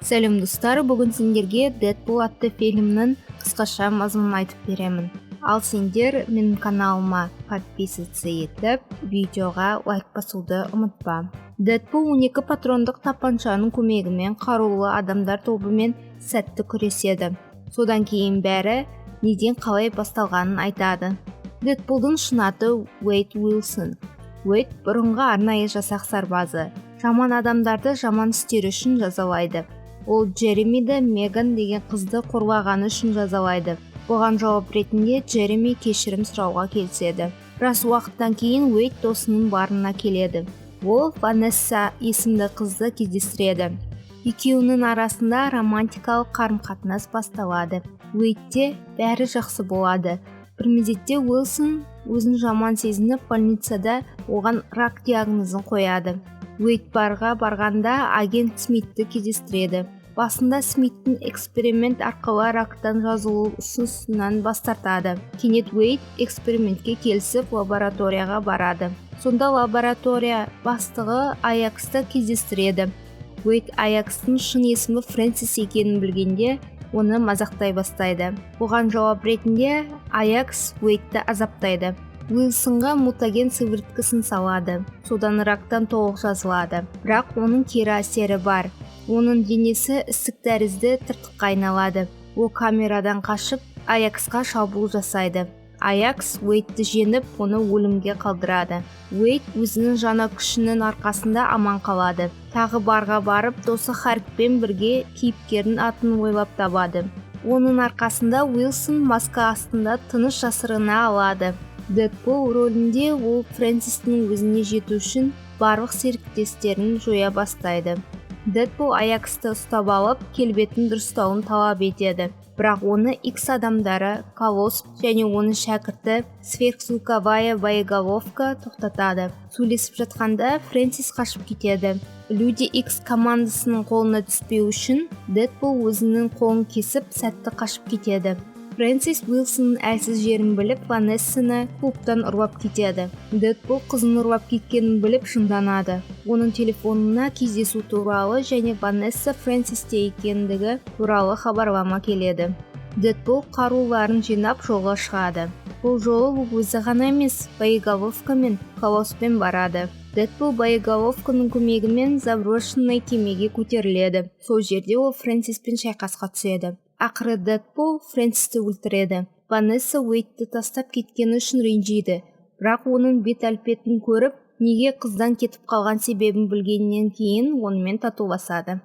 Сәлем достар, бүгін сендерге Дэдпул атты фильмнің қысқаша мазмұнын айтып беремін. Ал сендер менің каналыма подписываться етіп, видеоға лайк басуды ұмытпа. Дэдпул 12 патрондық тапаншаның көмегімен қарулы адамдар тобымен сәтті күреседі. Содан кейін бәрі неден қалай басталғанын айтады. Дэдпулдың шын аты Уэйд Уилсон. Уэйд бұрынғы арнайы жасақ сарбазы. Жаман адамдарды жаман істері үшін жазалайды. Ол Джеремиді Меган деген қызды қорлағаны үшін жазалайды. Бұған жауап ретінде Джереми кешірім сұрауға келіседі. Біраз уақыттан кейін Уэйд досының барына келеді. Ол Ванесса есімді қызды кездестіреді. Екеуінің арасында романтикалық қарым-қатынас басталады. Уэйдте бәрі жақсы болады. Бір мезетте Уилсон өзін жаман сезініп больницада оған рак диагнозын қояды. Уэйд барға барғанда агент Смитті кездестіреді. Басында Смиттің эксперимент арқылы рактан жазылу ұсынысынан бас тартады. Кенет Уэйд экспериментке келісіп лабораторияға барады. Сонда лаборатория бастығы Аяксты кездестіреді. Уэйд Аякстың шын есімі Фрэнсис екенін білгенде оны мазақтай бастайды. Бұған жауап ретінде Аякс Уэйдті азаптайды. Уилсонға мутаген сыворткасын салады. Содан рактан толық жазылады. Бірақ оның кері әсері бар. Оның денесі ісік тәрізді тыртыққа айналады. Ол камерадан қашып, Аяксқа шабуыл жасайды. Аякс Уэйдті жеңіп, оны өлімге қалдырады. Уэйд өзінің жана күшінің арқасында аман қалады. Тағы барға барып, досы Харкпен бірге кейіпкердің атын ойлап табады. Оның арқасында Уилсон маска астында тыныш жасырына алады. Дэдпул рөлінде ол Фрэнсистің өзіне жету үшін барлық серіктестерін жоя бастайды. Дэдпул Аяксты ұстап алып, келбетін дұрыстауын талап етеді. Бірақ оны X адамдары, Колосс және оның шәкірті сверхзвуковая боеголовка тоқтатады. Сөйлесіп жатқанда Фрэнсис қашып кетеді. Люди X командасының қолына түспеу үшін Дэдпул өзінің қолын кесіп, сәтті қашып кетеді. Фрэнсис Уилсонның әлсіз жерін біліп, Ванессаны клубтан ұрлап кетеді. Дэдпул қызын ұрлап кеткенін біліп жынданады. Оның телефонына кездесу туралы және Ванесса Фрэнсисте екендігі туралы хабарлама келеді. Дэдпул қаруларын жинап жолға шығады. Бұл жолы өзі ғана емес, боеголовка мен Колосспен барады. Дэдпул боеголовканың көмегімен заброшенный кемеге көтеріледі. Сол жерде ол Фрэнсиспен шайқасқа түседі. Ақыры Дэдпул Фрэнсисті өлтіреді. Ванесса Уэйдті тастап кеткені үшін ренжиді. Бірақ оның бет әлпетін көріп, неге қыздан кетіп қалған себебін білгеннен кейін онымен татуласады.